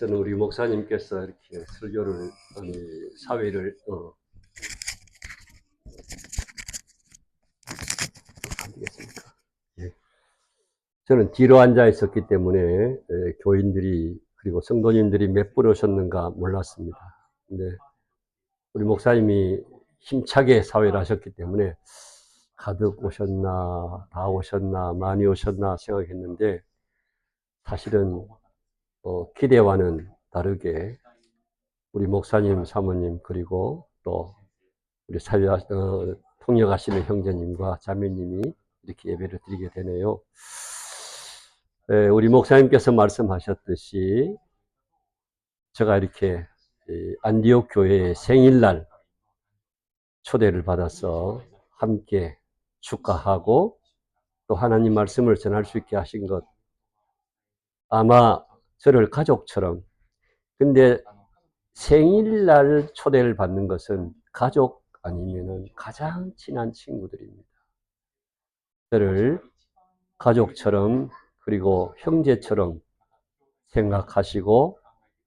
저는 우리 목사님께서 이렇게 설교를, 사회를, 안 되겠습니까? 예. 저는 뒤로 앉아 있었기 때문에, 교인들이, 그리고 성도님들이 몇 분 오셨는가 몰랐습니다. 근데, 우리 목사님이 힘차게 사회를 하셨기 때문에, 가득 오셨나, 다 오셨나, 많이 오셨나 생각했는데, 사실은, 기대와는 다르게, 우리 목사님, 사모님, 그리고 또 우리 통역하시는 형제님과 자매님이 이렇게 예배를 드리게 되네요. 우리 목사님께서 말씀하셨듯이 제가 이렇게 안디옥 교회의 생일날 초대를 받아서 함께 축하하고 또 하나님 말씀을 전할 수 있게 하신 것, 아마 저를 가족처럼, 근데 생일날 초대를 받는 것은 가족 아니면은 가장 친한 친구들입니다. 저를 가족처럼 그리고 형제처럼 생각하시고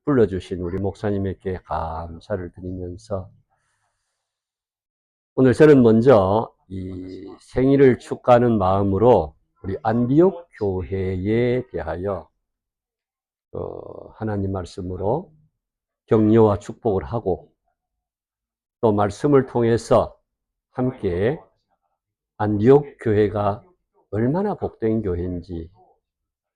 불러주신 우리 목사님에게 감사를 드리면서 오늘 저는 먼저 이 생일을 축하하는 마음으로 우리 안디옥 교회에 대하여 하나님 말씀으로 격려와 축복을 하고 또 말씀을 통해서 함께 안디옥 교회가 얼마나 복된 교회인지,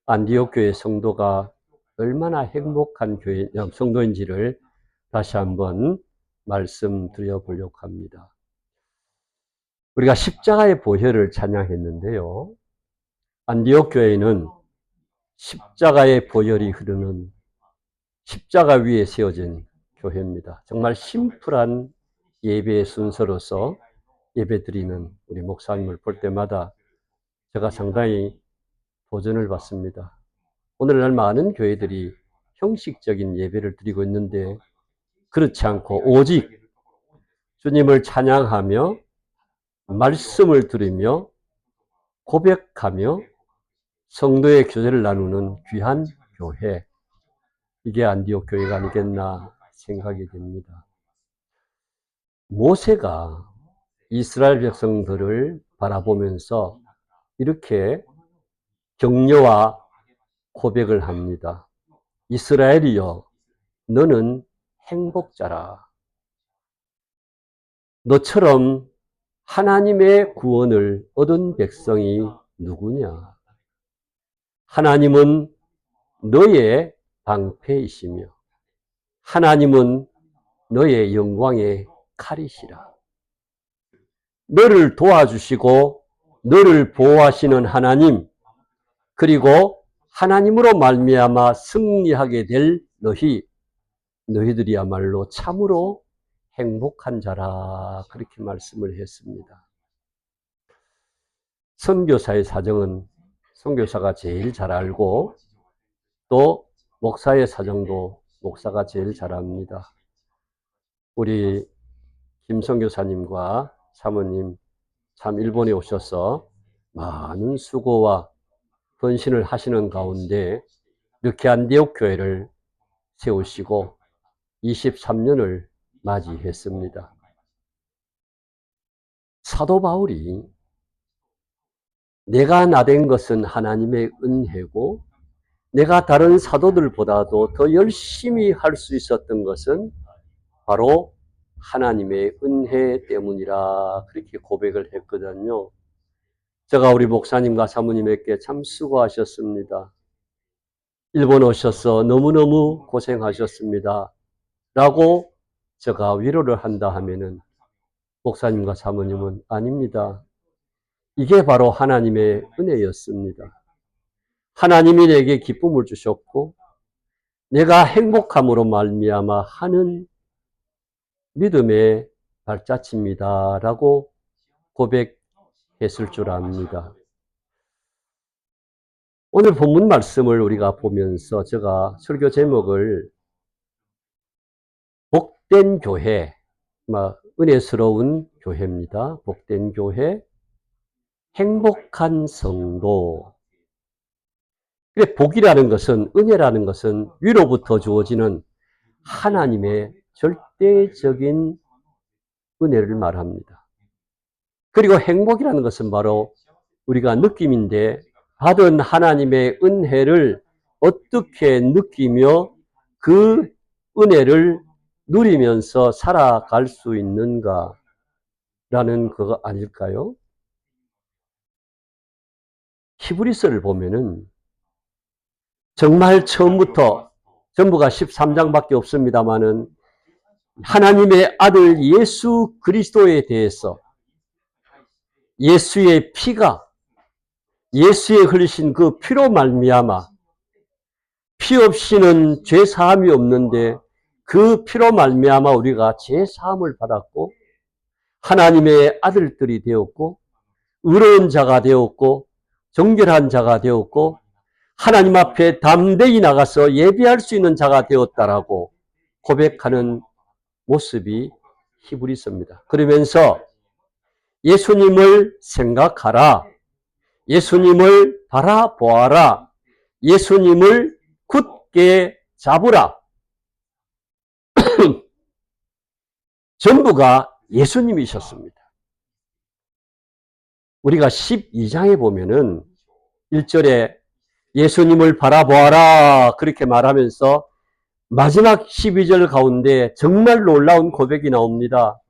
안디옥 교회 성도가 얼마나 행복한 교회 성도인지를 다시 한번 말씀드려 보려고 합니다. 우리가 십자가의 보혈을 찬양했는데요. 안디옥 교회는 십자가의 보혈이 흐르는 십자가 위에 세워진 교회입니다. 정말 심플한 예배의 순서로서 예배드리는 우리 목사님을 볼 때마다 제가 상당히 도전을 받습니다. 오늘날 많은 교회들이 형식적인 예배를 드리고 있는데 그렇지 않고 오직 주님을 찬양하며 말씀을 들으며 고백하며 성도의 교제를 나누는 귀한 교회, 이게 안디옥 교회가 아니겠나 생각이 됩니다. 모세가 이스라엘 백성들을 바라보면서 이렇게 격려와 고백을 합니다. 이스라엘이여, 너는 행복자라. 너처럼 하나님의 구원을 얻은 백성이 누구냐? 하나님은 너의 방패이시며 하나님은 너의 영광의 칼이시라. 너를 도와주시고 너를 보호하시는 하나님, 그리고 하나님으로 말미암아 승리하게 될 너희들이야말로 참으로 행복한 자라, 그렇게 말씀을 했습니다. 선교사의 사정은 선교사가 제일 잘 알고 또 목사의 사정도 목사가 제일 잘 압니다. 우리 김 선교사님과 사모님 참 일본에 오셔서 많은 수고와 헌신을 하시는 가운데 이렇게 안디옥 교회를 세우시고 23년을 맞이했습니다. 사도 바울이 내가 나된 것은 하나님의 은혜고 내가 다른 사도들보다도 더 열심히 할 수 있었던 것은 바로 하나님의 은혜 때문이라, 그렇게 고백을 했거든요. 제가 우리 목사님과 사모님에게 참 수고하셨습니다. 일본 오셔서 너무너무 고생하셨습니다. 라고 제가 위로를 한다 하면은 목사님과 사모님은 아닙니다. 이게 바로 하나님의 은혜였습니다. 하나님이 내게 기쁨을 주셨고 내가 행복함으로 말미암아 하는 믿음의 발자취입니다. 라고 고백했을 줄 압니다. 오늘 본문 말씀을 우리가 보면서 제가 설교 제목을 복된 교회, 은혜스러운 교회입니다. 복된 교회, 행복한 성도. 그래, 복이라는 것은, 은혜라는 것은 위로부터 주어지는 하나님의 절대적인 은혜를 말합니다. 그리고 행복이라는 것은 바로 우리가 느낌인데, 받은 하나님의 은혜를 어떻게 느끼며 그 은혜를 누리면서 살아갈 수 있는가라는 그거 아닐까요? 히브리서를 보면은 정말 처음부터 전부가 13장밖에 없습니다마는 하나님의 아들 예수 그리스도에 대해서 예수의 피가 예수의 흘리신 그 피로 말미암아 피 없이는 죄 사함이 없는데 그 피로 말미암아 우리가 죄 사함을 받았고 하나님의 아들들이 되었고 의로운 자가 되었고 정결한 자가 되었고 하나님 앞에 담대히 나가서 예배할 수 있는 자가 되었다라고 고백하는 모습이 히브리서입니다. 그러면서 예수님을 생각하라. 예수님을 바라보아라. 예수님을 굳게 잡으라. 전부가 예수님이셨습니다. 우리가 12장에 보면은 1절에 예수님을 바라보아라 그렇게 말하면서 마지막 12절 가운데 정말 놀라운 고백이 나옵니다.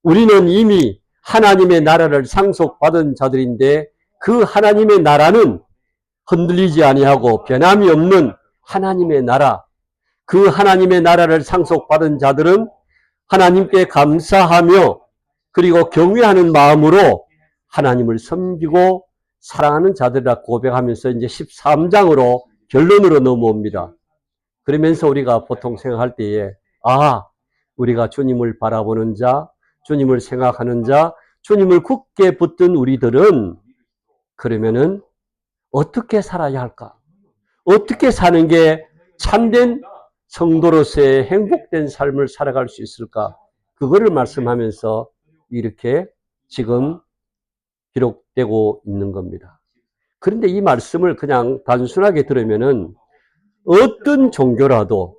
우리는 이미 하나님의 나라를 상속받은 자들인데 그 하나님의 나라는 흔들리지 아니하고 변함이 없는 하나님의 나라, 그 하나님의 나라를 상속받은 자들은 하나님께 감사하며 그리고 경외하는 마음으로 하나님을 섬기고 사랑하는 자들이라 고백하면서 이제 13장으로 결론으로 넘어옵니다. 그러면서 우리가 보통 생각할 때에 우리가 주님을 바라보는 자, 주님을 생각하는 자, 주님을 굳게 붙든 우리들은 그러면은 어떻게 살아야 할까? 어떻게 사는 게 참된 성도로서의 행복된 삶을 살아갈 수 있을까? 그거를 말씀하면서 이렇게 지금 기록되고 있는 겁니다. 그런데 이 말씀을 그냥 단순하게 들으면은 어떤 종교라도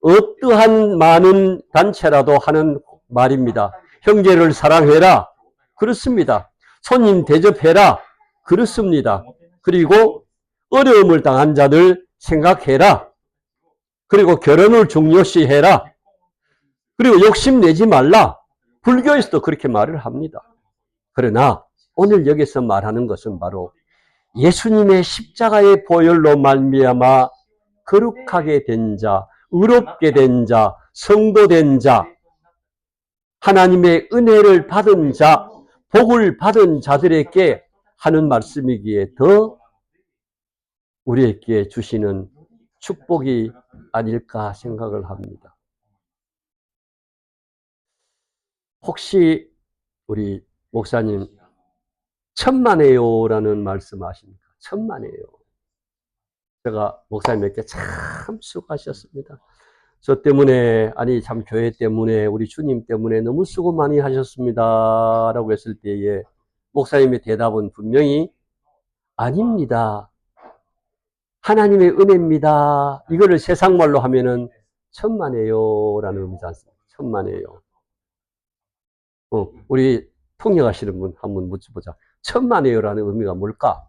어떠한 많은 단체라도 하는 말입니다. 형제를 사랑해라. 그렇습니다. 손님 대접해라. 그렇습니다. 그리고 어려움을 당한 자들 생각해라. 그리고 결혼을 중요시해라. 그리고 욕심내지 말라. 불교에서도 그렇게 말을 합니다. 그러나 오늘 여기서 말하는 것은 바로 예수님의 십자가의 보혈로 말미암아 거룩하게 된 자, 의롭게 된 자, 성도된 자, 하나님의 은혜를 받은 자, 복을 받은 자들에게 하는 말씀이기에 더 우리에게 주시는 축복이 아닐까 생각을 합니다. 혹시 우리 목사님 천만에요라는 말씀 아십니까? 천만에요. 제가 목사님에게 참 수고하셨습니다. 저 때문에 참 교회 때문에 우리 주님 때문에 너무 수고 많이 하셨습니다 라고 했을 때에 목사님의 대답은 분명히 아닙니다. 하나님의 은혜입니다. 이거를 세상말로 하면은 천만에요 라는 의미지 않습니까? 천만에요. 우리 통역하시는 분 한번 묻어보자. 천만에요라는 의미가 뭘까?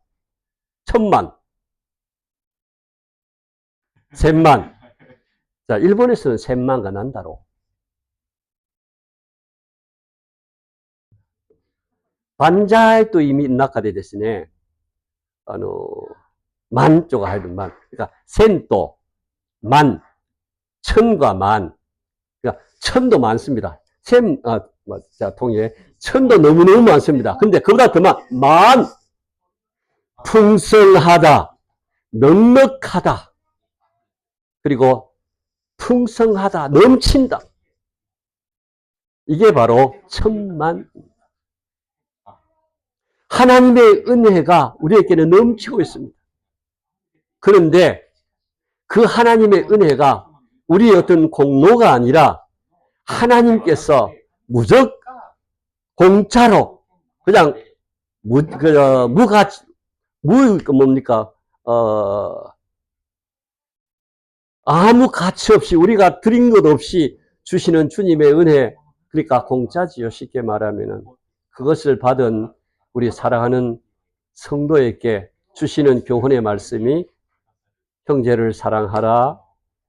천만, 셋만. 자, 일본에서는 셋만가 난다로. 반자이도 이미 낙하대 됐으네. 만 쪽가 하여튼 만. 그러니까 센또, 만, 천과 만. 그러니까 천도 많습니다. 자, 통일해. 천도 너무너무 많습니다. 근데 그보다 더 만, 풍성하다, 넉넉하다, 그리고 풍성하다, 넘친다. 이게 바로 천만. 하나님의 은혜가 우리에게는 넘치고 있습니다. 그런데 그 하나님의 은혜가 우리의 어떤 공로가 아니라 하나님께서 무적 공짜로 그냥 뭡니까? 아무 가치 없이 우리가 드린 것 없이 주시는 주님의 은혜, 그러니까 공짜지요. 쉽게 말하면은 그것을 받은 우리 사랑하는 성도에게 주시는 교훈의 말씀이 형제를 사랑하라,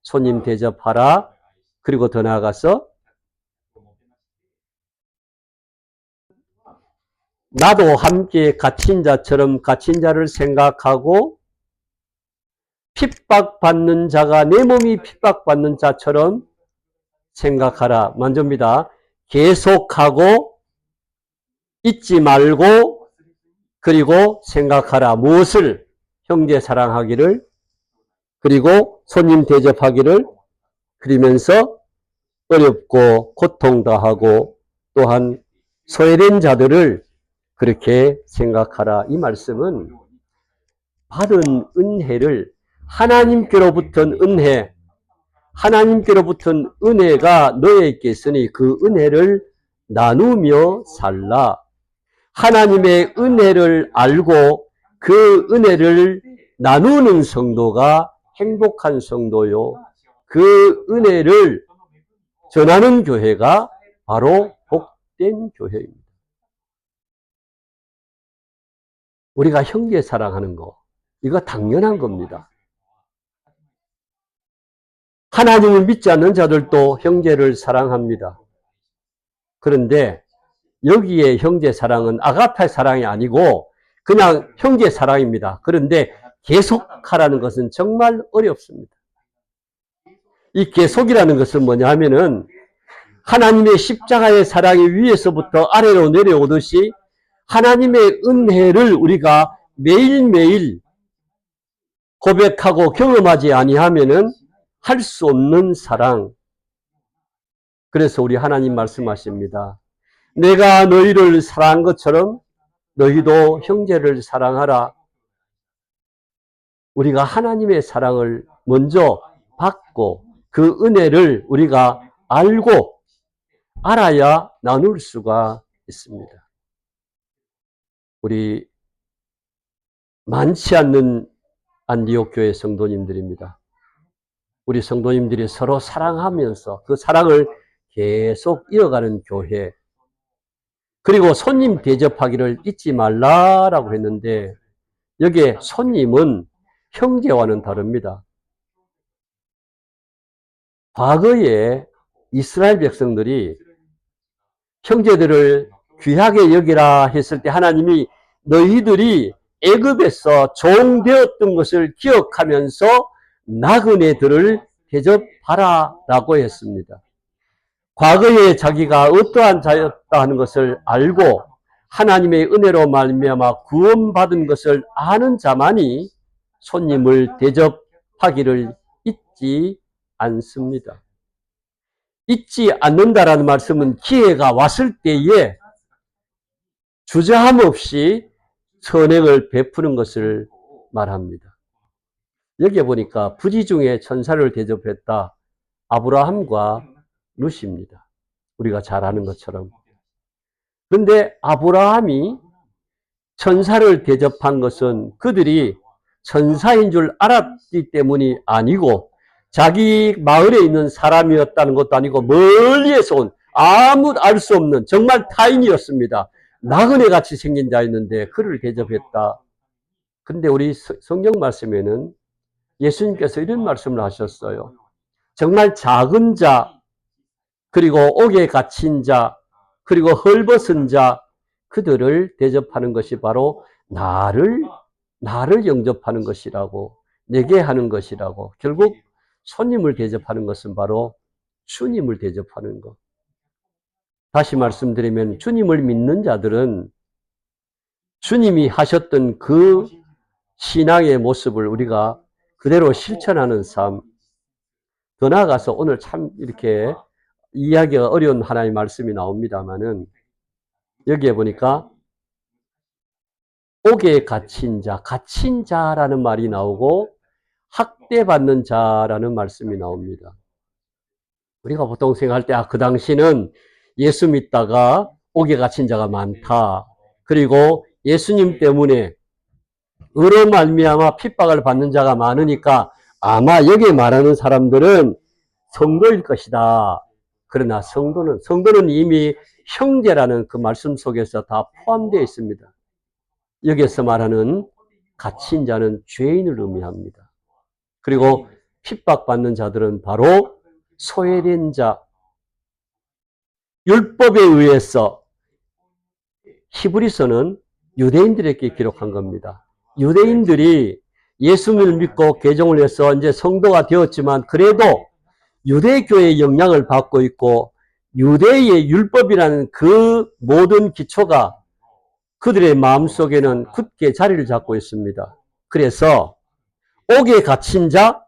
손님 대접하라, 그리고 더 나아가서 나도 함께 갇힌 자처럼 갇힌 자를 생각하고 핍박받는 자가 내 몸이 핍박받는 자처럼 생각하라. 먼저입니다. 계속하고 잊지 말고 그리고 생각하라. 무엇을? 형제 사랑하기를, 그리고 손님 대접하기를, 그러면서 어렵고 고통당하고 또한 소외된 자들을 그렇게 생각하라. 이 말씀은 받은 은혜를 하나님께로부터 은혜, 하나님께로부터 은혜가 너에게 있으니 그 은혜를 나누며 살라. 하나님의 은혜를 알고 그 은혜를 나누는 성도가 행복한 성도요. 그 은혜를 전하는 교회가 바로 복된 교회입니다. 우리가 형제 사랑하는 거, 이거 당연한 겁니다. 하나님을 믿지 않는 자들도 형제를 사랑합니다. 그런데 여기에 형제 사랑은 아가페 사랑이 아니고 그냥 형제 사랑입니다. 그런데 계속하라는 것은 정말 어렵습니다. 이 계속이라는 것은 뭐냐 하면은 하나님의 십자가의 사랑이 위에서부터 아래로 내려오듯이 하나님의 은혜를 우리가 매일매일 고백하고 경험하지 아니하면은 할 수 없는 사랑. 그래서 우리 하나님 말씀하십니다. 내가 너희를 사랑한 것처럼 너희도 형제를 사랑하라. 우리가 하나님의 사랑을 먼저 받고 그 은혜를 우리가 알고 알아야 나눌 수가 있습니다. 우리 많지 않는 안디옥 교회 성도님들입니다. 우리 성도님들이 서로 사랑하면서 그 사랑을 계속 이어가는 교회, 그리고 손님 대접하기를 잊지 말라라고 했는데 여기에 손님은 형제와는 다릅니다. 과거에 이스라엘 백성들이 형제들을 귀하게 여기라 했을 때 하나님이 너희들이 애굽에서 종되었던 것을 기억하면서 나그네들을 대접하라 라고 했습니다. 과거에 자기가 어떠한 자였다 하는 것을 알고 하나님의 은혜로 말미암아 구원받은 것을 아는 자만이 손님을 대접하기를 잊지 않습니다. 잊지 않는다라는 말씀은 기회가 왔을 때에 주저함 없이 선행을 베푸는 것을 말합니다. 여기에 보니까 부지 중에 천사를 대접했다. 아브라함과 룻입니다. 우리가 잘 아는 것처럼. 그런데 아브라함이 천사를 대접한 것은 그들이 천사인 줄 알았기 때문이 아니고 자기 마을에 있는 사람이었다는 것도 아니고 멀리에서 온 아무 알 수 없는 정말 타인이었습니다. 나그네같이 생긴 자였는데 그를 대접했다. 그런데 우리 성경 말씀에는 예수님께서 이런 말씀을 하셨어요. 정말 작은 자, 그리고 옥에 갇힌 자, 그리고 헐벗은 자, 그들을 대접하는 것이 바로 나를 영접하는 것이라고, 내게 하는 것이라고. 결국 손님을 대접하는 것은 바로 주님을 대접하는 것. 다시 말씀드리면 주님을 믿는 자들은 주님이 하셨던 그 신앙의 모습을 우리가 그대로 실천하는 삶. 더 나아가서 오늘 참 이렇게 이해하기가 어려운 하나의 말씀이 나옵니다만은 여기에 보니까 옥에 갇힌 자라는 말이 나오고 학대받는 자라는 말씀이 나옵니다. 우리가 보통 생각할 때 그 당시는 예수 믿다가 옥에 갇힌 자가 많다. 그리고 예수님 때문에 의로 말미암아 핍박을 받는 자가 많으니까 아마 여기에 말하는 사람들은 성도일 것이다. 그러나 성도는 이미 형제라는 그 말씀 속에서 다 포함되어 있습니다. 여기에서 말하는 갇힌 자는 죄인을 의미합니다. 그리고 핍박받는 자들은 바로 소외된 자, 율법에 의해서 히브리서는 유대인들에게 기록한 겁니다. 유대인들이 예수님을 믿고 개종을 해서 이제 성도가 되었지만 그래도 유대교의 영향을 받고 있고 유대의 율법이라는 그 모든 기초가 그들의 마음속에는 굳게 자리를 잡고 있습니다. 그래서 옥에 갇힌 자,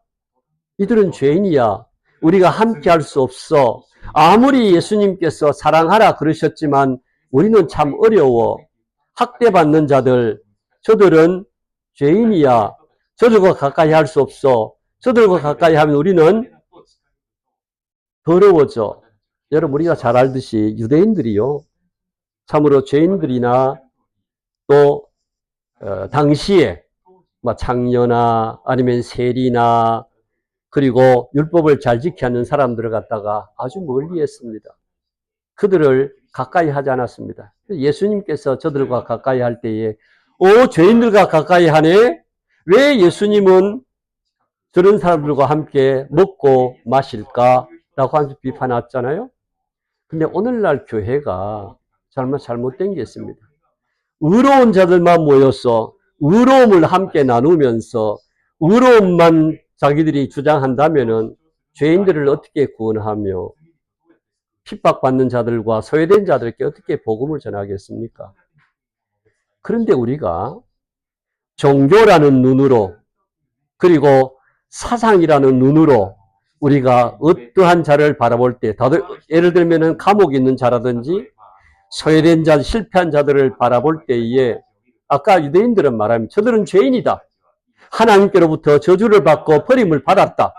이들은 죄인이야. 우리가 함께 할 수 없어. 아무리 예수님께서 사랑하라 그러셨지만 우리는 참 어려워. 학대받는 자들, 저들은 죄인이야. 저들과 가까이 할 수 없어. 저들과 가까이 하면 우리는 더러워져. 여러분, 우리가 잘 알듯이 유대인들이요. 참으로 죄인들이나 또 당시에 창녀나 아니면 세리나 그리고 율법을 잘 지켜야 하는 사람들을 갖다가 아주 멀리 했습니다. 그들을 가까이 하지 않았습니다. 예수님께서 저들과 가까이 할 때에 죄인들과 가까이 하네? 왜 예수님은 저런 사람들과 함께 먹고 마실까? 라고 하면서 비판했잖아요. 근데 오늘날 교회가 잘못된 게 있습니다. 의로운 자들만 모여서 의로움을 함께 나누면서 의로움만 자기들이 주장한다면은 죄인들을 어떻게 구원하며 핍박받는 자들과 소외된 자들에게 어떻게 복음을 전하겠습니까? 그런데 우리가 종교라는 눈으로 그리고 사상이라는 눈으로 우리가 어떠한 자를 바라볼 때 다들 예를 들면은 감옥에 있는 자라든지 소외된 자, 실패한 자들을 바라볼 때에 아까 유대인들은 말하면 저들은 죄인이다. 하나님께로부터 저주를 받고 버림을 받았다.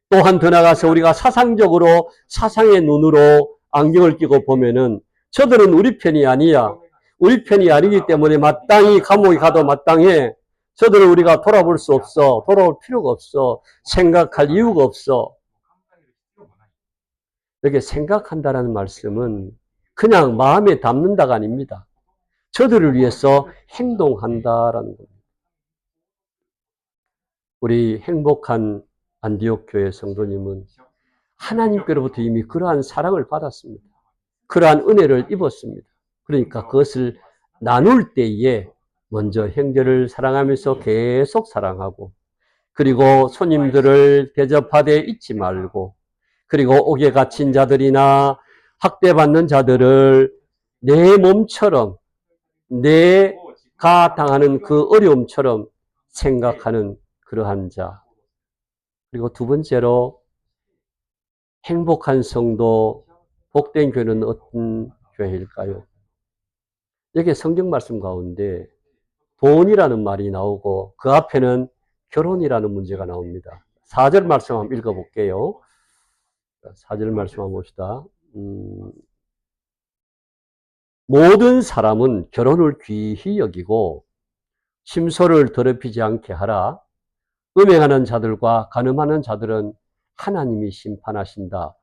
또한 더 나아가서 우리가 사상적으로 사상의 눈으로 안경을 끼고 보면은 저들은 우리 편이 아니야. 우리 편이 아니기 때문에 마땅히 감옥에 가도 마땅해. 저들을 우리가 돌아볼 수 없어. 돌아올 필요가 없어. 생각할 이유가 없어. 이렇게 생각한다는 말씀은 그냥 마음에 담는다가 아닙니다. 저들을 위해서 행동한다라는 겁니다. 우리 행복한 안디옥 교회 성도님은 하나님께로부터 이미 그러한 사랑을 받았습니다. 그러한 은혜를 입었습니다. 그러니까 그것을 나눌 때에 먼저 형제를 사랑하면서 계속 사랑하고 그리고 손님들을 대접하되 잊지 말고 그리고 옥에 갇힌 자들이나 학대받는 자들을 내 몸처럼 내가 당하는 그 어려움처럼 생각하는 그러한 자. 그리고 두 번째로 행복한 성도, 복된 교회는 어떤 교회일까요? 여기 성경 말씀 가운데 돈이라는 말이 나오고 그 앞에는 결혼이라는 문제가 나옵니다. 4절 말씀 한번 읽어볼게요. 4절 말씀 한번 봅시다. 모든 사람은 결혼을 귀히 여기고 심소를 더럽히지 않게 하라. 음행하는 자들과 간음하는 자들은 하나님이 심판하신다.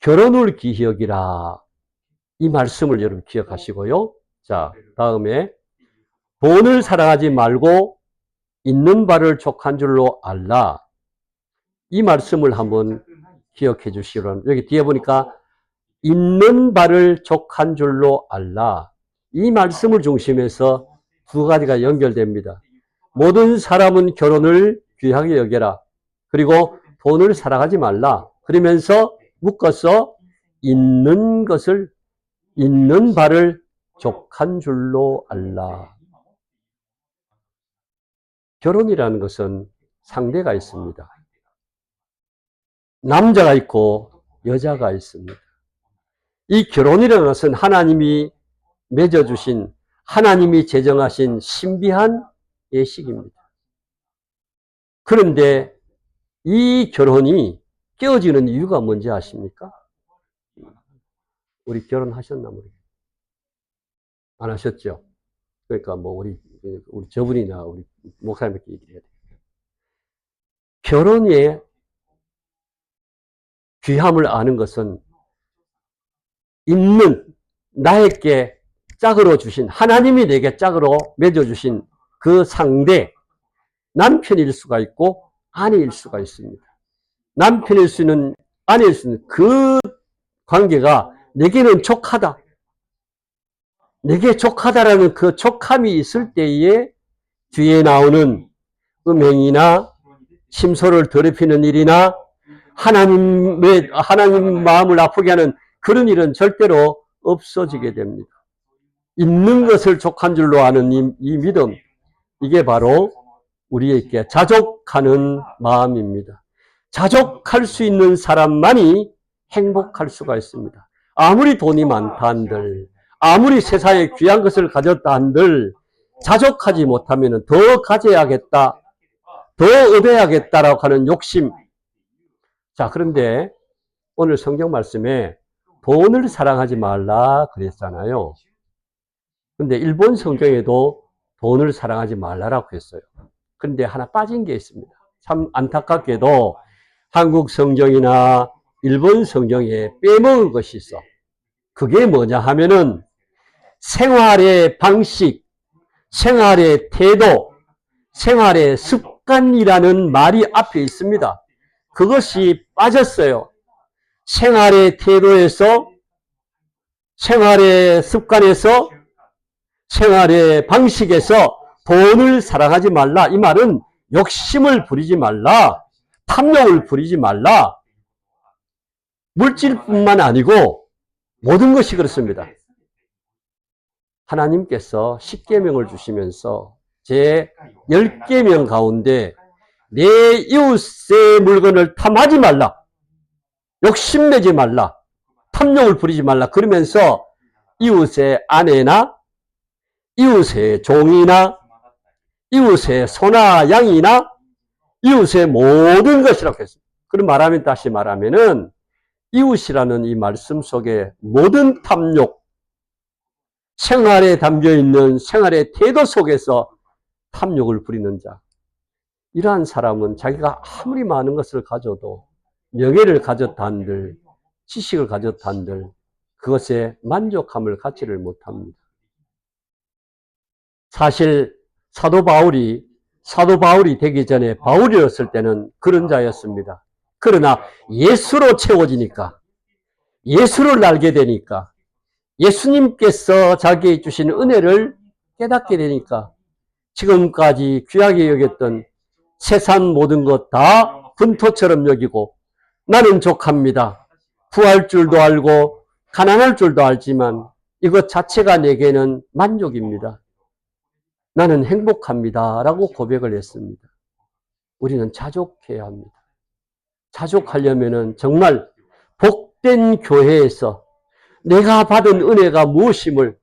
결혼을 귀히 여기라. 이 말씀을 여러분 기억하시고요. 자, 다음에 돈을 사랑하지 말고 있는 바를 족한 줄로 알라. 이 말씀을 한번 기억해 주시면 여기 뒤에 보니까 있는 바를 족한 줄로 알라. 이 말씀을 중심해서 두 가지가 연결됩니다. 모든 사람은 결혼을 귀하게 여겨라. 그리고 돈을 사랑하지 말라. 그러면서 묶어서 있는 것을 있는 바를 족한 줄로 알라. 결혼이라는 것은 상대가 있습니다. 남자가 있고 여자가 있습니다. 이 결혼이라는 것은 하나님이 맺어주신 하나님이 제정하신 신비한 예식입니다. 그런데 이 결혼이 깨어지는 이유가 뭔지 아십니까? 우리 결혼하셨나 모르겠어요. 안 하셨죠? 그러니까 뭐 우리 저분이나 우리 목사님께 얘기해야 돼요. 결혼의 귀함을 아는 것은 있는 나에게 짝으로 주신, 하나님이 내게 짝으로 맺어주신 그 상대, 남편일 수가 있고 아내일 수가 있습니다. 남편일 수 있는, 아내일 수 있는 그 관계가 내게는 족하다. 내게 족하다라는 그 족함이 있을 때에 뒤에 나오는 음행이나 심소를 더럽히는 일이나 하나님 마음을 아프게 하는 그런 일은 절대로 없어지게 됩니다. 있는 것을 족한 줄로 아는 이 믿음, 이게 바로 우리에게 자족하는 마음입니다. 자족할 수 있는 사람만이 행복할 수가 있습니다. 아무리 돈이 많다 한들, 아무리 세상에 귀한 것을 가졌다 한들 자족하지 못하면 더 가져야겠다, 더 얻어야겠다라고 하는 욕심. 자, 그런데 오늘 성경 말씀에 돈을 사랑하지 말라 그랬잖아요. 근데 일본 성경에도 돈을 사랑하지 말라라고 했어요. 그런데 하나 빠진 게 있습니다. 참 안타깝게도 한국 성경이나 일본 성경에 빼먹은 것이 있어. 그게 뭐냐 하면은 생활의 방식, 생활의 태도, 생활의 습관이라는 말이 앞에 있습니다. 그것이 빠졌어요. 생활의 태도에서, 생활의 습관에서, 생활의 방식에서 돈을 사랑하지 말라. 이 말은 욕심을 부리지 말라. 탐욕을 부리지 말라. 물질뿐만 아니고 모든 것이 그렇습니다. 하나님께서 10계명을 주시면서 제 10계명 가운데 내 이웃의 물건을 탐하지 말라. 욕심내지 말라. 탐욕을 부리지 말라. 그러면서 이웃의 아내나 이웃의 종이나 이웃의 소나 양이나 이웃의 모든 것이라고 했습니다. 그럼 다시 말하면은 이웃이라는 이 말씀 속에 모든 탐욕, 생활에 담겨있는 생활의 태도 속에서 탐욕을 부리는 자, 이러한 사람은 자기가 아무리 많은 것을 가져도, 명예를 가졌다 한들, 지식을 가졌다 한들 그것에 만족함을 갖지를 못합니다. 사실 사도 바울이 되기 전에 바울이었을 때는 그런 자였습니다. 그러나 예수로 채워지니까, 예수를 알게 되니까, 예수님께서 자기에게 주신 은혜를 깨닫게 되니까 지금까지 귀하게 여겼던 세상 모든 것 다 분토처럼 여기고, 나는 족합니다. 부할 줄도 알고 가난할 줄도 알지만 이것 자체가 내게는 만족입니다. 나는 행복합니다. 라고 고백을 했습니다. 우리는 자족해야 합니다. 자족하려면 정말 복된 교회에서 내가 받은 은혜가 무엇임을,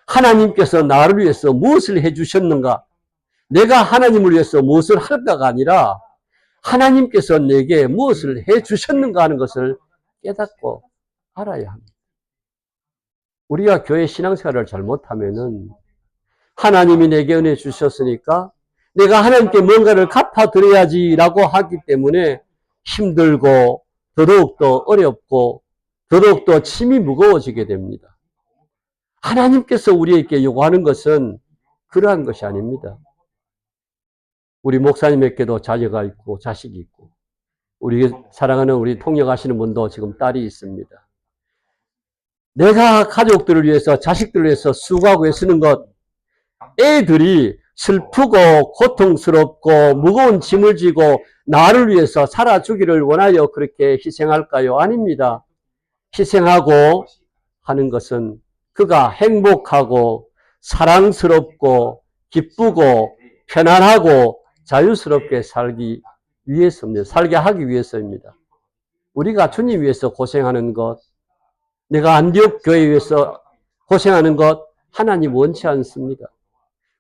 하나님께서 나를 위해서 무엇을 해주셨는가, 내가 하나님을 위해서 무엇을 할까가 아니라 하나님께서 내게 무엇을 해주셨는가 하는 것을 깨닫고 알아야 합니다. 우리가 교회 신앙생활을 잘못하면은 하나님이 내게 은혜 주셨으니까 내가 하나님께 뭔가를 갚아드려야지라고 하기 때문에 힘들고 더더욱더 어렵고 더더욱더 짐이 무거워지게 됩니다. 하나님께서 우리에게 요구하는 것은 그러한 것이 아닙니다. 우리 목사님에게도 자녀가 있고 자식이 있고, 우리 사랑하는 우리 통역하시는 분도 지금 딸이 있습니다. 내가 가족들을 위해서, 자식들을 위해서 수고하고 애쓰는 것, 애들이 슬프고 고통스럽고 무거운 짐을 지고 나를 위해서 살아주기를 원하여 그렇게 희생할까요? 아닙니다. 희생하고 하는 것은 그가 행복하고 사랑스럽고 기쁘고 편안하고 자유스럽게 살기 위해서입니다. 살게 하기 위해서입니다. 우리가 주님 위해서 고생하는 것, 내가 안디옥 교회 위해서 고생하는 것 하나님 원치 않습니다.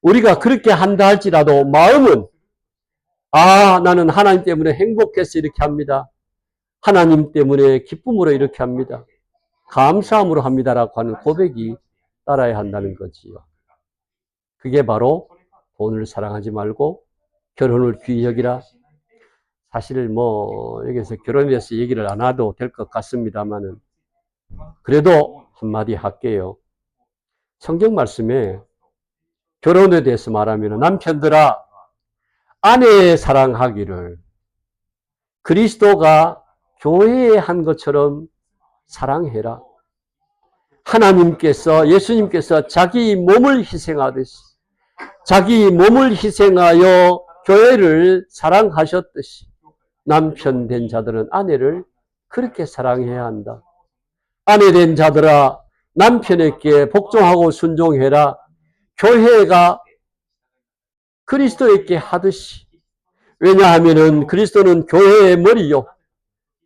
우리가 그렇게 한다 할지라도 마음은 나는 하나님 때문에 행복해서 이렇게 합니다. 하나님 때문에 기쁨으로 이렇게 합니다. 감사함으로 합니다라고 하는 고백이 따라야 한다는 거지요. 그게 바로 돈을 사랑하지 말고 결혼을 귀히 여기라. 사실 뭐 여기서 결혼에 대해서 얘기를 안 해도 될 것 같습니다만은 그래도 한마디 할게요. 성경 말씀에 결혼에 대해서 말하면 남편들아 아내 사랑하기를 그리스도가 교회에 한 것처럼 사랑해라. 하나님께서 예수님께서 자기 몸을 희생하듯이 자기 몸을 희생하여 교회를 사랑하셨듯이 남편 된 자들은 아내를 그렇게 사랑해야 한다. 아내 된 자들아 남편에게 복종하고 순종해라. 교회가 그리스도에게 하듯이. 왜냐하면은 그리스도는 교회의 머리요.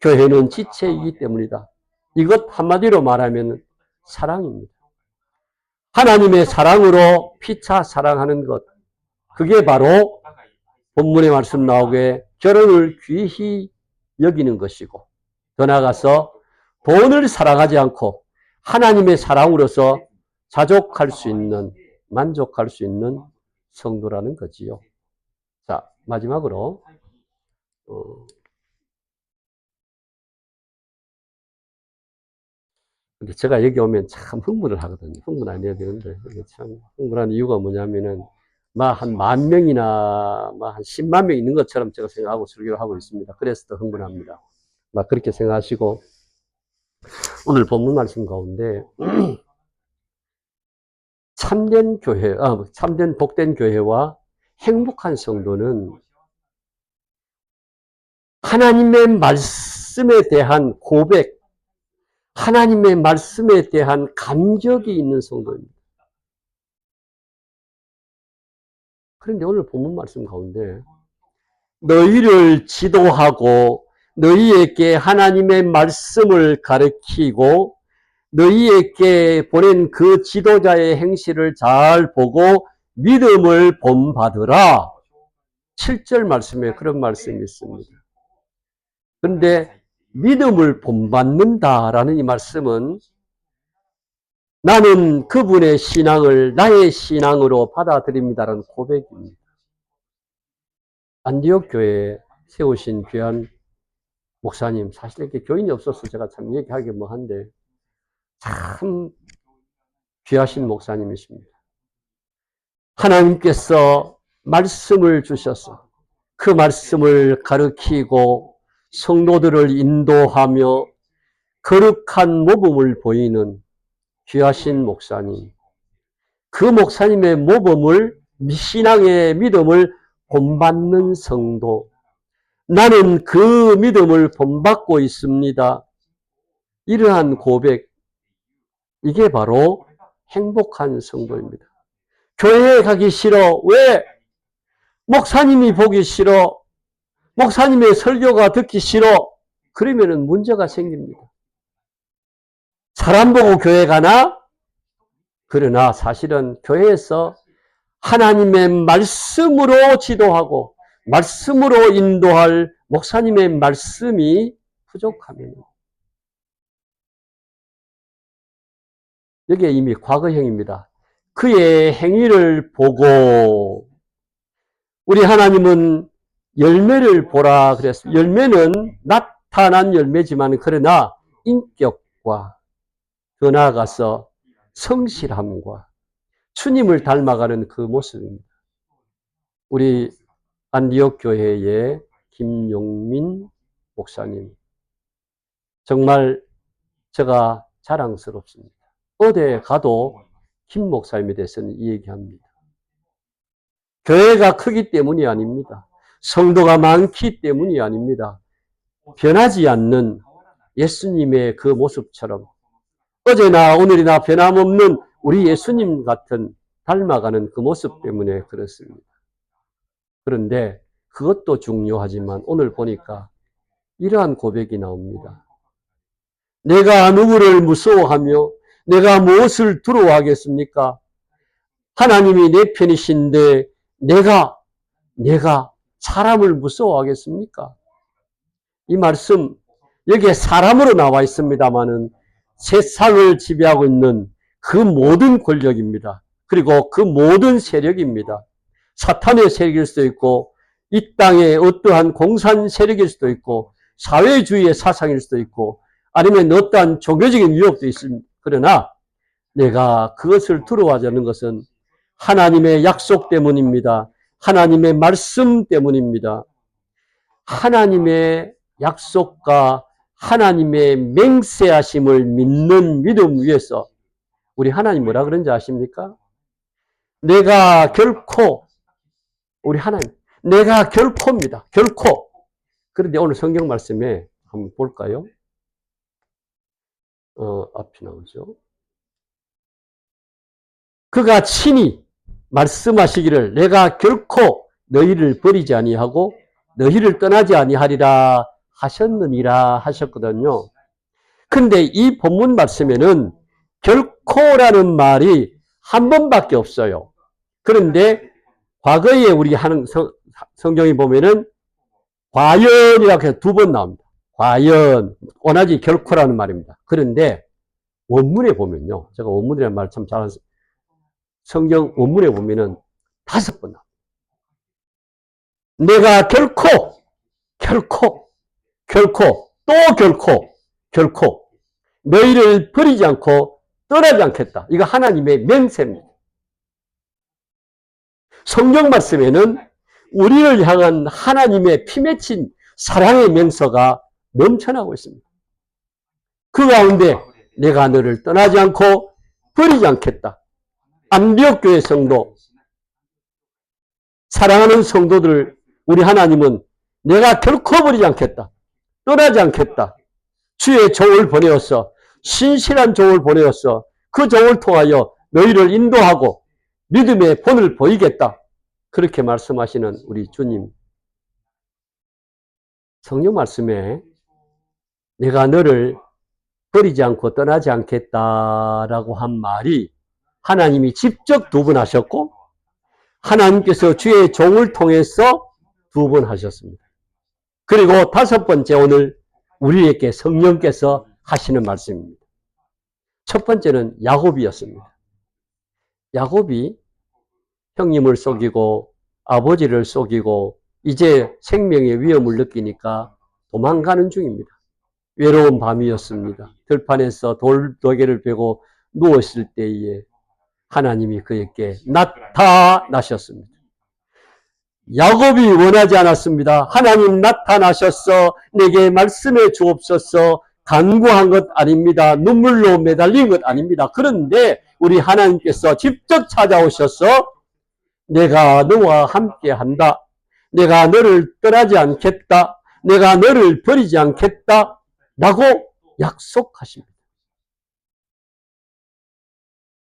교회는 지체이기 때문이다. 이것 한마디로 말하면 사랑입니다. 하나님의 사랑으로 피차 사랑하는 것. 그게 바로 본문의 말씀 나오게 결혼을 귀히 여기는 것이고 더 나아가서 돈을 사랑하지 않고 하나님의 사랑으로서 자족할 수 있는 만족할 수 있는 성도라는 거지요. 자, 마지막으로 근데 제가 여기 오면 참 흥분을 하거든요. 흥분 안 해야 되는데 이게 참 흥분한 이유가 뭐냐면은 막 한 10,000명이나 막 한 10만 명 있는 것처럼 제가 생각하고 설교를 하고 있습니다. 그래서 더 흥분합니다. 막 그렇게 생각하시고 오늘 본문 말씀 가운데 참된 교회, 참된 복된 교회와 행복한 성도는 하나님의 말씀에 대한 고백, 하나님의 말씀에 대한 감격이 있는 성도입니다. 그런데 오늘 본문 말씀 가운데 너희를 지도하고 너희에게 하나님의 말씀을 가르치고 너희에게 보낸 그 지도자의 행실을 잘 보고 믿음을 본받으라. 7절 말씀에 그런 말씀이 있습니다. 그런데 믿음을 본받는다라는 이 말씀은 나는 그분의 신앙을 나의 신앙으로 받아들입니다라는 고백입니다. 안디옥 교회에 세우신 귀한 목사님, 사실 이렇게 교인이 없어서 제가 참 얘기하기 뭐한데 참 귀하신 목사님이십니다. 하나님께서 말씀을 주셔서 그 말씀을 가르치고 성도들을 인도하며 거룩한 모범을 보이는 귀하신 목사님. 그 목사님의 모범을 신앙의 믿음을 본받는 성도. 나는 그 믿음을 본받고 있습니다. 이러한 고백. 이게 바로 행복한 성도입니다. 교회에 가기 싫어. 왜? 목사님이 보기 싫어. 목사님의 설교가 듣기 싫어. 그러면은 문제가 생깁니다. 사람 보고 교회 가나? 그러나 사실은 교회에서 하나님의 말씀으로 지도하고 말씀으로 인도할 목사님의 말씀이 부족하면 여기에 이미 과거형입니다. 그의 행위를 보고 우리 하나님은 열매를 보라 그랬습니다. 열매는 나타난 열매지만 그러나 인격과 더 나아가서 성실함과 주님을 닮아가는 그 모습입니다. 우리 안디옥 교회의 김용민 목사님 정말 제가 자랑스럽습니다. 어디에 가도 김 목사님에 대해서는 이 얘기합니다. 교회가 크기 때문이 아닙니다. 성도가 많기 때문이 아닙니다. 변하지 않는 예수님의 그 모습처럼 어제나 오늘이나 변함없는 우리 예수님 같은 닮아가는 그 모습 때문에 그렇습니다. 그런데 그것도 중요하지만 오늘 보니까 이러한 고백이 나옵니다. 내가 누구를 무서워하며 내가 무엇을 두려워하겠습니까? 하나님이 내 편이신데 내가 사람을 무서워하겠습니까? 이 말씀 여기에 사람으로 나와 있습니다마는 세상을 지배하고 있는 그 모든 권력입니다. 그리고 그 모든 세력입니다. 사탄의 세력일 수도 있고 이 땅의 어떠한 공산 세력일 수도 있고 사회주의의 사상일 수도 있고 아니면 어떠한 종교적인 유혹도 있습니다. 그러나 내가 그것을 두려워하지 않는 것은 하나님의 약속 때문입니다. 하나님의 말씀 때문입니다. 하나님의 약속과 하나님의 맹세하심을 믿는 믿음 위에서 우리 하나님 뭐라 그런지 아십니까? 내가 결코 우리 하나님 내가 결코입니다. 결코. 그런데 오늘 성경 말씀에 한번 볼까요? 앞이 나오죠. 그가 친히 말씀하시기를 내가 결코 너희를 버리지 아니하고 너희를 떠나지 아니하리라 하셨느니라 하셨거든요. 근데 이 본문 말씀에는 결코라는 말이 한 번밖에 없어요. 그런데 과거에 우리 하는 성경에 보면은 과연이라고 해서 2번 나옵니다. 과연, 원하지 결코라는 말입니다. 그런데 원문에 보면요. 제가 원문이라는 말 참 잘 성경 원문에 보면은 5번 나옵니다. 내가 결코, 또 결코 너희를 버리지 않고 떠나지 않겠다. 이거 하나님의 맹세입니다. 성경 말씀에는 우리를 향한 하나님의 피 맺힌 사랑의 맹서가 넘쳐나고 있습니다. 그 가운데 내가 너를 떠나지 않고 버리지 않겠다. 안디옥 교회 성도, 사랑하는 성도들, 우리 하나님은 내가 결코 버리지 않겠다. 떠나지 않겠다. 주의 종을 보내었어. 신실한 종을 보내었어. 그 종을 통하여 너희를 인도하고 믿음의 본을 보이겠다. 그렇게 말씀하시는 우리 주님. 성경 말씀에 내가 너를 버리지 않고 떠나지 않겠다라고 한 말이 하나님이 직접 2번 하셨고 하나님께서 주의 종을 통해서 2번 하셨습니다. 그리고 5번째 오늘 우리에게 성령께서 하시는 말씀입니다. 첫 번째는 야곱이었습니다. 야곱이 형님을 속이고 아버지를 속이고 이제 생명의 위험을 느끼니까 도망가는 중입니다. 외로운 밤이었습니다. 들판에서 돌도개를 베고 누웠을 때에 하나님이 그에게 나타나셨습니다. 야곱이 원하지 않았습니다. 하나님 나타나셔서 내게 말씀해 주옵소서 간구한 것 아닙니다. 눈물로 매달린 것 아닙니다. 그런데 우리 하나님께서 직접 찾아오셔서 내가 너와 함께 한다. 내가 너를 떠나지 않겠다. 내가 너를 버리지 않겠다. 라고 약속하십니다.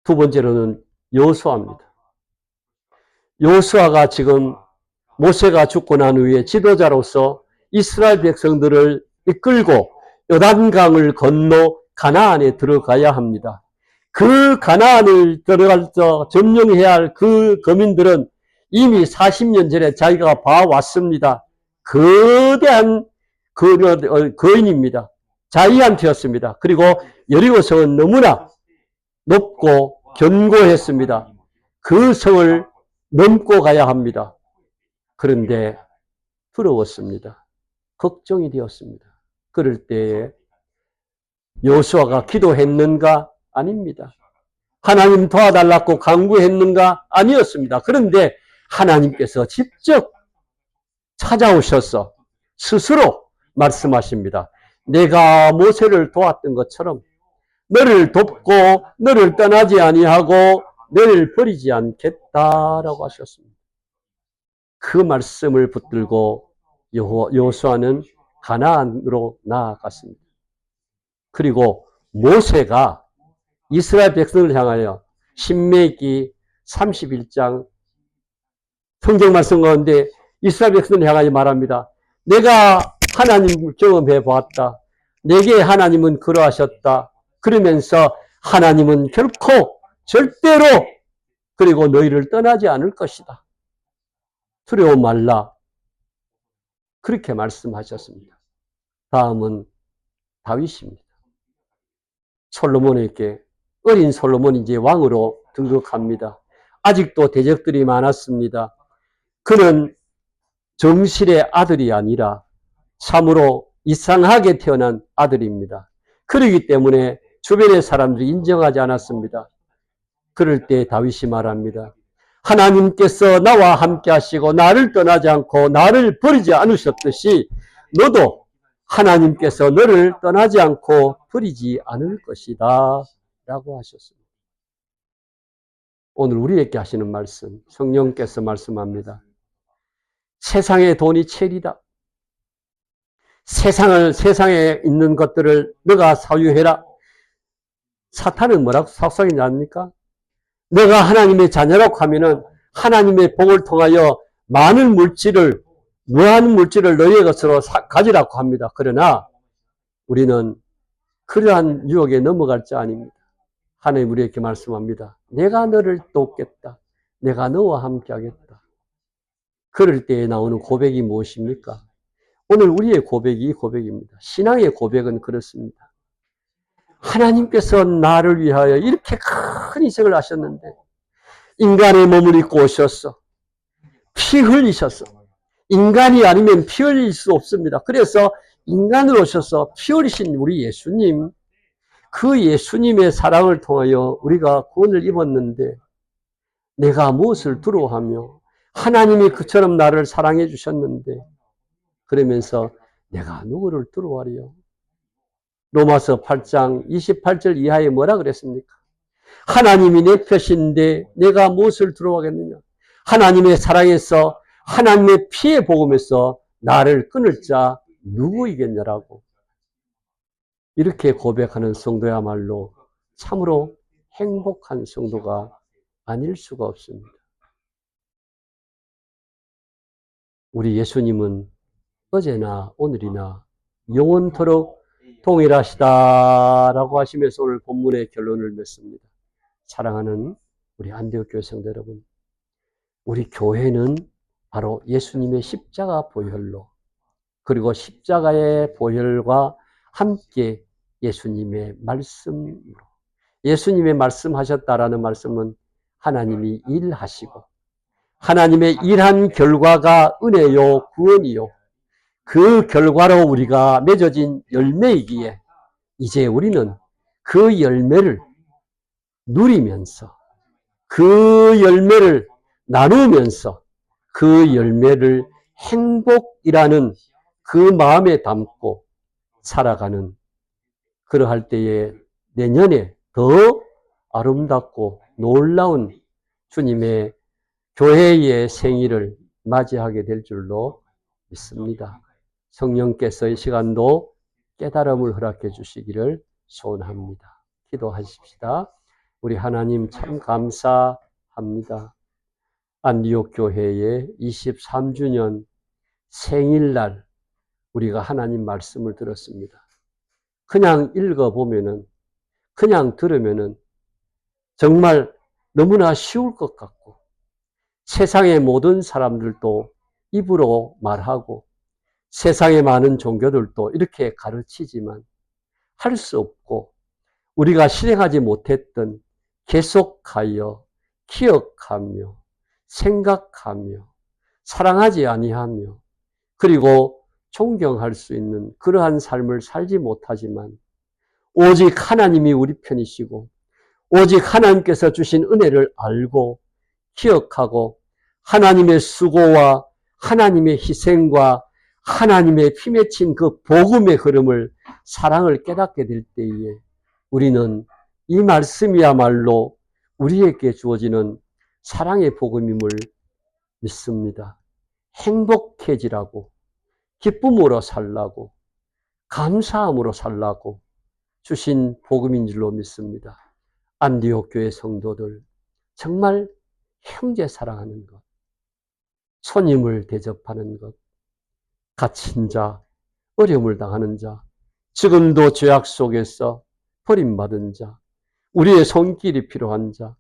2번째로는 여호수아입니다. 여호수아가 지금 모세가 죽고 난 후에 지도자로서 이스라엘 백성들을 이끌고 요단강을 건너 가나안에 들어가야 합니다. 그 가나안을 들어가서 점령해야 할 그 거민들은 이미 40년 전에 자기가 봐왔습니다. 거대한 거인입니다. 자이안트였습니다. 그리고 여리고성은 너무나 높고 견고했습니다. 그 성을 넘고 가야 합니다. 그런데 두려웠습니다. 걱정이 되었습니다. 그럴 때에 여호수아가 기도했는가? 아닙니다. 하나님 도와달라고 간구했는가? 아니었습니다. 그런데 하나님께서 직접 찾아오셔서 스스로 말씀하십니다. 내가 모세를 도왔던 것처럼 너를 돕고 너를 떠나지 아니하고 너를 버리지 않겠다라고 하셨습니다. 그 말씀을 붙들고 여호수아는 가나안으로 나아갔습니다. 그리고 모세가 이스라엘 백성을 향하여 신명기 31장 성경 말씀 가운데 이스라엘 백성을 향하여 말합니다. 내가 하나님을 경험해 보았다. 내게 하나님은 그러하셨다. 그러면서 하나님은 결코 절대로 그리고 너희를 떠나지 않을 것이다. 두려워 말라. 그렇게 말씀하셨습니다. 다음은 다윗입니다. 솔로몬에게 어린 솔로몬이 이제 왕으로 등극합니다. 아직도 대적들이 많았습니다. 그는 정실의 아들이 아니라 참으로 이상하게 태어난 아들입니다. 그러기 때문에 주변의 사람들이 인정하지 않았습니다. 그럴 때 다윗이 말합니다. 하나님께서 나와 함께 하시고 나를 떠나지 않고 나를 버리지 않으셨듯이 너도 하나님께서 너를 떠나지 않고 버리지 않을 것이다 라고 하셨습니다. 오늘 우리에게 하시는 말씀, 성령께서 말씀합니다. 세상의 돈이 체리다. 세상에 있는 것들을 너가 사유해라. 사탄은 뭐라고 속삭이지 않습니까? 너가 하나님의 자녀라고 하면은 하나님의 복을 통하여 많은 물질을, 무한 물질을 너희의 것으로 가지라고 합니다. 그러나 우리는 그러한 유혹에 넘어갈 자 아닙니다. 하나님 우리에게 말씀합니다. 내가 너를 돕겠다. 내가 너와 함께 하겠다. 그럴 때에 나오는 고백이 무엇입니까? 오늘 우리의 고백이 이 고백입니다. 신앙의 고백은 그렇습니다. 하나님께서 나를 위하여 이렇게 큰 희생을 하셨는데 인간의 몸을 입고 오셨어. 피 흘리셨어. 인간이 아니면 피 흘릴 수 없습니다. 그래서 인간으로 오셔서 피 흘리신 우리 예수님, 그 예수님의 사랑을 통하여 우리가 구원을 입었는데 내가 무엇을 두려워하며 하나님이 그처럼 나를 사랑해 주셨는데 그러면서 내가 누구를 두려워하리요? 로마서 8장 28절 이하에 뭐라 그랬습니까? 하나님이 내 편인데 내가 무엇을 두려워하겠느냐? 하나님의 사랑에서 하나님의 피의 복음에서 나를 끊을 자 누구이겠냐라고 이렇게 고백하는 성도야말로 참으로 행복한 성도가 아닐 수가 없습니다. 우리 예수님은 어제나 오늘이나 영원토록 동일하시다라고 하시면서 오늘 본문의 결론을 맺습니다. 사랑하는 우리 안디옥 교회 성도 여러분, 우리 교회는 바로 예수님의 십자가 보혈로 그리고 십자가의 보혈과 함께 예수님의 말씀으로 예수님의 말씀하셨다라는 말씀은 하나님이 일하시고 하나님의 일한 결과가 은혜요 구원이요 그 결과로 우리가 맺어진 열매이기에 이제 우리는 그 열매를 누리면서 그 열매를 나누면서 그 열매를 행복이라는 그 마음에 담고 살아가는 그러할 때에 내년에 더 아름답고 놀라운 주님의 교회의 생일을 맞이하게 될 줄로 믿습니다. 성령께서 이 시간도 깨달음을 허락해 주시기를 소원합니다. 기도하십시다. 우리 하나님 참 감사합니다. 안디옥 교회의 23주년 생일날 우리가 하나님 말씀을 들었습니다. 그냥 읽어보면은 그냥 들으면은 정말 너무나 쉬울 것 같고 세상의 모든 사람들도 입으로 말하고 세상의 많은 종교들도 이렇게 가르치지만 할 수 없고 우리가 실행하지 못했던 계속하여 기억하며 생각하며 사랑하지 아니하며 그리고 존경할 수 있는 그러한 삶을 살지 못하지만 오직 하나님이 우리 편이시고 오직 하나님께서 주신 은혜를 알고 기억하고 하나님의 수고와 하나님의 희생과 하나님의 피 맺힌 그 복음의 흐름을 사랑을 깨닫게 될 때에 우리는 이 말씀이야말로 우리에게 주어지는 사랑의 복음임을 믿습니다. 행복해지라고 기쁨으로 살라고 감사함으로 살라고 주신 복음인 줄로 믿습니다. 안디옥 교회 성도들 정말 형제 사랑하는 것, 손님을 대접하는 것, 갇힌 자, 어려움을 당하는 자, 지금도 죄악 속에서 버림받은 자, 우리의 손길이 필요한 자,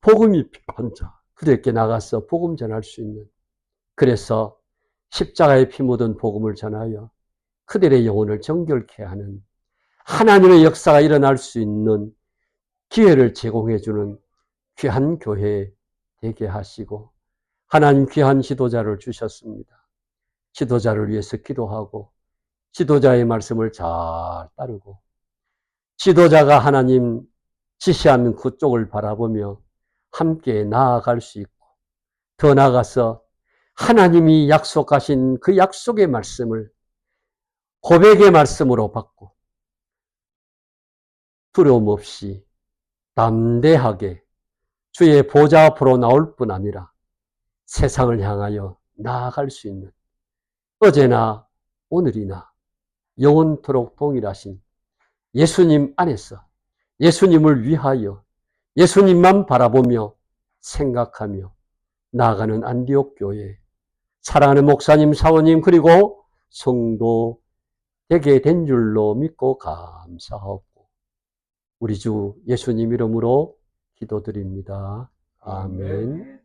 복음이 필요한 자, 그들에게 나가서 복음 전할 수 있는 그래서 십자가에 피 묻은 복음을 전하여 그들의 영혼을 정결케 하는 하나님의 역사가 일어날 수 있는 기회를 제공해 주는 귀한 교회 되게 하시고 하나님 귀한 지도자를 주셨습니다. 지도자를 위해서 기도하고 지도자의 말씀을 잘 따르고 지도자가 하나님 지시하는 그쪽을 바라보며 함께 나아갈 수 있고 더 나아가서 하나님이 약속하신 그 약속의 말씀을 고백의 말씀으로 받고 두려움 없이 담대하게 주의 보좌 앞으로 나올 뿐 아니라 세상을 향하여 나아갈 수 있는 어제나 오늘이나 영원토록 동일하신 예수님 안에서 예수님을 위하여 예수님만 바라보며 생각하며 나아가는 안디옥 교회 사랑하는 목사님, 사모님 그리고 성도 되게 된 줄로 믿고 감사하고 우리 주 예수님 이름으로 기도드립니다. 아멘.